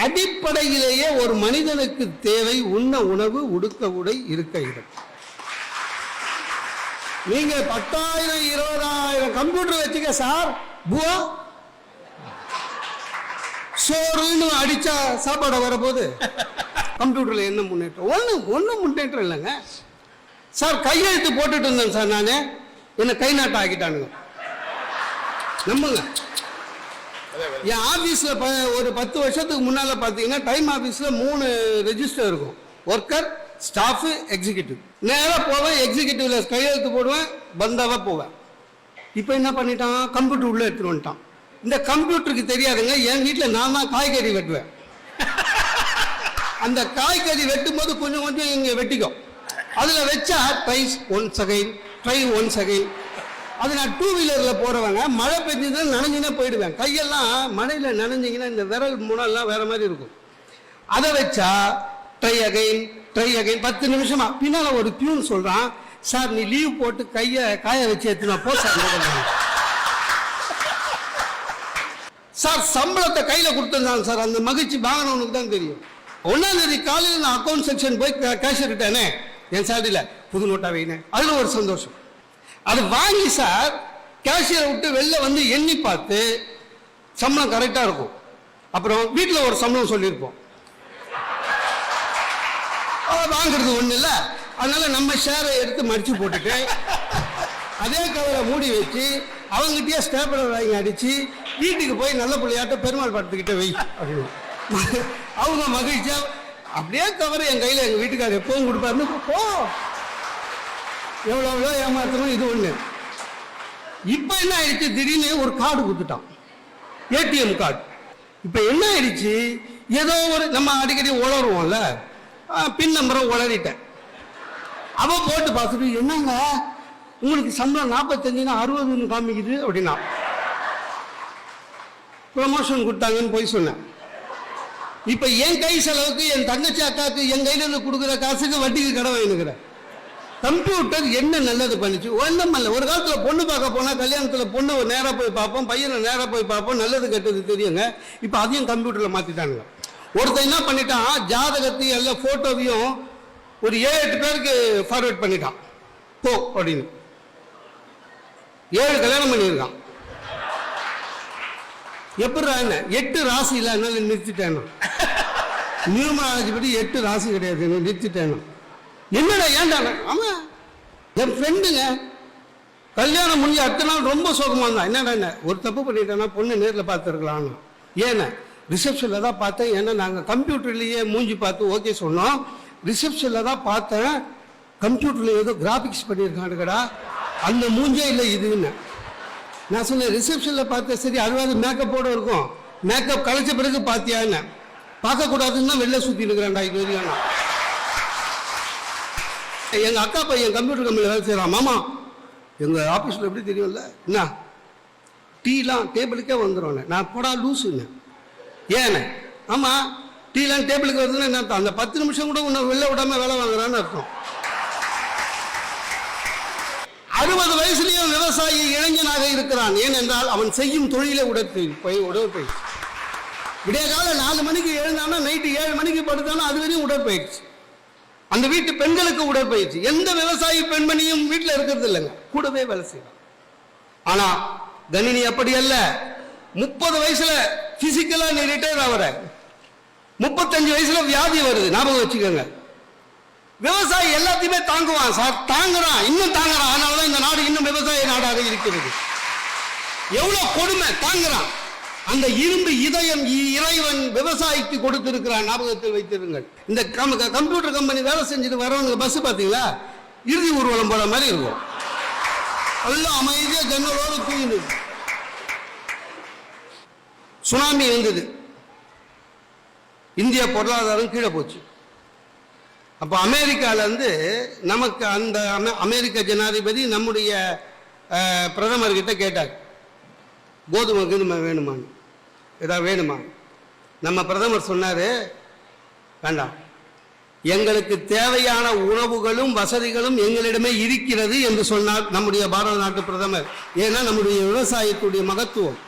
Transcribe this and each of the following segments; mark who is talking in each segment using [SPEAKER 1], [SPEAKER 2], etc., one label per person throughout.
[SPEAKER 1] அடிப்படையிலேயே ஒரு மனிதனுக்கு தேவை உண்ண உணவு, உடுக்க உடை, இருக்க இடம். நீங்க 10,000 20,000 கம்ப்யூட்டர் வச்சுக்க சார், புவா சோறுன்னு அடிச்சா சாப்பாடு வரப்போது. கம்ப்யூட்டர்ல என்ன முன்னேற்றம்? ஒன்றும் முன்னேற்றம் இல்லைங்க சார். கையெழுத்து போட்டுட்டு இருந்தேன் சார், நான் என்ன கை நாட்டம் ஆக்கிட்டானுங்க. நம்புங்க, என் ஆபீஸ்ல ஒரு 10 வருஷத்துக்கு முன்னால பாத்தீங்கன்னா டைம் ஆபீஸ்ல 3 ரெஜிஸ்டர் இருக்கும். Worker, staff, executive. நேராக போவேன், எக்ஸிகியூட்டிவ்ல கையெழுத்து போடுவேன், பந்தாவா போவேன். இப்போ என்ன பண்ணிட்டான், கம்ப்யூட்டர் உள்ள எடுத்துட்டு வந்துட்டான். இந்த கம்ப்யூட்டருக்கு தெரியாதுங்க, என் வீட்டில் நான் தான் காய்கறி வெட்டுவேன். அந்த காய்கறி வெட்டும் போது கொஞ்சம் கொஞ்சம் இங்கே வெட்டிக்கும். அதில் வச்சா tries once again, try once again. அது நான் 2 வீலரில் போகிறவங்க, மழை பெஞ்சதுன்னா நனைஞ்சினா போயிடுவேன். கையெல்லாம் மழையில் நனைஞ்சிங்கன்னா இந்த விரல் முனெல்லாம் வேற மாதிரி இருக்கும். அதை வச்சா ட்ரை அகைன், ட்ரை அகைன். 10 நிமிஷமா பின்னால் ஒரு பியூன் சொல்கிறான், சார் நீ லீவ் போட்டு கையை காய வச்சு எடுத்துனா போ சார். சார் சம்பளத்தை கையில் கொடுத்துருந்தாங்க சார், அந்த மகிழ்ச்சி வாங்கினவனுக்கு தான் தெரியும். 1ஆம் தேதி காலையில் நான் அக்கௌண்ட் செக்ஷன் போய் கேஷ் விட்டேனே, என் சேலரியில் புது நோட்டா வைனேன், அதில் ஒரு சந்தோஷம். அது வாங்கி சார் கேஷியரை விட்டு வெளில வந்து எண்ணி பார்த்து சம்பளம் கரெக்டாக இருக்கும். அப்புறம் வீட்டில் ஒரு சம்பளம் சொல்லியிருப்போம், வாங்குறது ஒன்றும் இல்லை. அதனால நம்ம ஷேரை எடுத்து மடிச்சு போட்டுட்டு அதே கவரை மூடி வச்சு அவங்ககிட்டயே ஸ்டேப்லர் வாங்கி அடிச்சு வீட்டுக்கு போய் நல்ல பிள்ளையாட்ட பெருமாள் படத்துக்கிட்ட வை அப்படின்னு அவங்க மகிழ்ச்சியா அப்படியே கவரை என் கையில் எங்கள் வீட்டுக்காரர் எப்பவும் கொடுப்பாருன்னு போ. எவ்வளோ ஏமாத்தணும், இது ஒன்று. இப்போ என்ன ஆயிடுச்சு, திடீர்னு ஒரு கார்டு கொடுத்துட்டான், ஏடிஎம் கார்டு. இப்போ என்ன ஆயிடுச்சு, ஏதோ ஒரு நம்ம அடிக்கடி உளருவோம்ல, பின் நம்பரை உளறிட்டேன். அவ போட்டு பார்த்துட்டு, என்னங்க உங்களுக்கு சம்பளம் 45ன்னா 60ன்னு காமிக்குது அப்படின்னா, ப்ரமோஷன் கொடுத்தாங்கன்னு போய் சொன்னேன். இப்போ என் கை செலவுக்கு என் தங்கச்சி அக்காவுக்கு என் கையில இருந்து கொடுக்குற காசுக்கு வட்டிக்கு கடை வாங்கினுக்கிறேன். கம்ப்யூட்டர் என்ன நல்லது பண்ணிச்சு? ஒன்றும் இல்லை. ஒரு காலத்தில் பொண்ணு பார்க்க போனால் கல்யாணத்தில் பொண்ணு நேராக போய் பார்ப்போம், பையனை நேராக போய் பார்ப்போம், நல்லது கெட்டது தெரியுங்க. இப்போ அதையும் கம்ப்யூட்டரில் மாற்றிட்டானுங்க. ஒருத்தன் என்ன பண்ணிட்டான், ஜாதகத்தையும் எல்லாம் ஃபோட்டோவையும் ஒரு 7-8 பேருக்கு ஃபார்வேர்ட் பண்ணிட்டான். போ அப்படின்னு 7 கல்யாணம் பண்ணியிருக்கான். எப்படா என்ன 8 ராசி இல்லை, அதனால நிறுத்திட்டேன். நியூமராலஜி படி 8 ராசி கிடையாது, நிறுத்திட்டேன். என்னடா ஏன்டா? ஆமா, என் ஃப்ரெண்டுங்க கல்யாணம் முடிஞ்ச அடுத்த நாள் ரொம்ப சோகமாக இருந்தான். என்னடா என்ன ஒரு தப்பு பண்ணிட்டேன்னா பொண்ணு நேரில் பார்த்துருக்கலாம். ஏன்னா ரிசப்ஷனில் தான் பார்த்தேன். ஏன்னா நாங்கள் கம்ப்யூட்டர்லேயே மூஞ்சி பார்த்து ஓகே சொன்னோம். ரிசப்ஷனில் தான் பார்த்தேன், கம்ப்யூட்டரில் ஏதோ கிராஃபிக்ஸ் பண்ணியிருக்கானுங்கடா, அந்த மூஞ்சே இல்லை இதுன்னு. நான் சொன்னேன் ரிசப்ஷனில் பார்த்தேன், சரி அதுவாது மேக்கப்போட இருக்கும், மேக்கப் கழிச்ச பிறகு பார்த்தியான்னு. பார்க்கக்கூடாதுன்னு தான் வெளில சுற்றி இருக்கிறேன்டா இது வரைக்கும். எங்கள் அக்கா பையன் கம்ப்யூட்டர் கம்பெனியில் வேலை செய்கிறான். மாமா எங்கள் ஆஃபீஸில் எப்படி தெரியும்ல, என்ன டீலாம் டேபிளுக்கே வந்துடும். நான் போடா லூஸுன்னு. ஏன்னு? ஆமாம், டீலாம் டேபிளுக்கு வருதுன்னு என்ன அர்த்தம்? அந்த 10 நிமிஷம் கூட உன்னை வெளில விடாமல் வேலை வாங்குறான்னு அர்த்தம். 60 வயசுலேயும் விவசாயி இளைஞனாக இருக்கிறான். ஏனென்றால் அவன் செய்யும் தொழிலை உடற்பயிற்சி. விடிய கால 4 மணிக்கு எழுந்தானா நைட்டு 7 மணிக்கு படுத்தானா அது வரையும் உடற்பயிற்சி. அந்த வீட்டு பெண்களுக்கு உடற்பயிற்சி. எந்த விவசாயி பெண்மணியும் வீட்டில் இருக்கிறது இல்லைங்க, கூடவே வேலை செய்யலாம். ஆனா கணினி அப்படி அல்ல. 30 வயசுல பிசிக்கலா நீ ரிட்டையர் ஆகிற, 35 வயசுல வியாதி வருது, ஞாபகம் வச்சுக்கோங்க. விவசாயி எல்லாத்தையுமே தாங்குவான் சார், தாங்குறான், இன்னும் தாங்குறான். அதனாலதான் இந்த நாடு இன்னும் விவசாய நாடாக இருக்கிறது. எவ்வளவு கொடுமை, தாங்குறான். அந்த இரும்பு இதயம் இறைவன் விவசாயிக்கு கொடுத்திருக்கிறான், ஞாபகத்தில் வைத்திருங்கள். இந்த கம்ப்யூட்டர் கம்பெனி வேலை செஞ்சுட்டு வரவங்க பஸ் பார்த்தீங்களா, இறுதி ஊர்வலம் போற மாதிரி இருக்கும். எல்லாம் அமைதியா ஜன்னலோடு தூங்கிது. சுனாமி வந்தது, இந்தியா பொருளாதாரம் கீழே போச்சு. அப்போ அமெரிக்கால இருந்து நமக்கு அந்த அமெரிக்க ஜனாதிபதி நம்முடைய பிரதமர்கிட்ட கேட்டார், கோதுமை வேணுமான்னு, ஏதாவது வேணுமா? நம்ம பிரதமர் சொன்னாரு, வேண்டாம், எங்களுக்கு தேவையான உணவுகளும் வசதிகளும் எங்களிடமே இருக்கிறது என்று சொன்னார் நம்முடைய பாரத நாட்டு பிரதமர். ஏன்னா நம்முடைய விவசாயத்துடைய மகத்துவம்.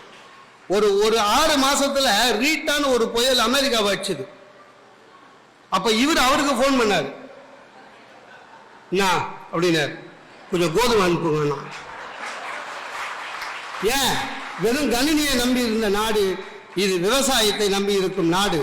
[SPEAKER 1] ஒரு 6 மாசத்துல ரீட்டான்னு ஒரு புயல் அமெரிக்கா வச்சுது. அப்ப இவர் அவருக்கு போன் பண்ணாரு, என்ன அப்படின்னாரு, கொஞ்சம் கோதுமை அனுப்புங்க. ஏன் வெறும் கணினியை நம்பி இருந்த நாடு இது, விவசாயத்தை நம்பி இருக்கும் நாடு.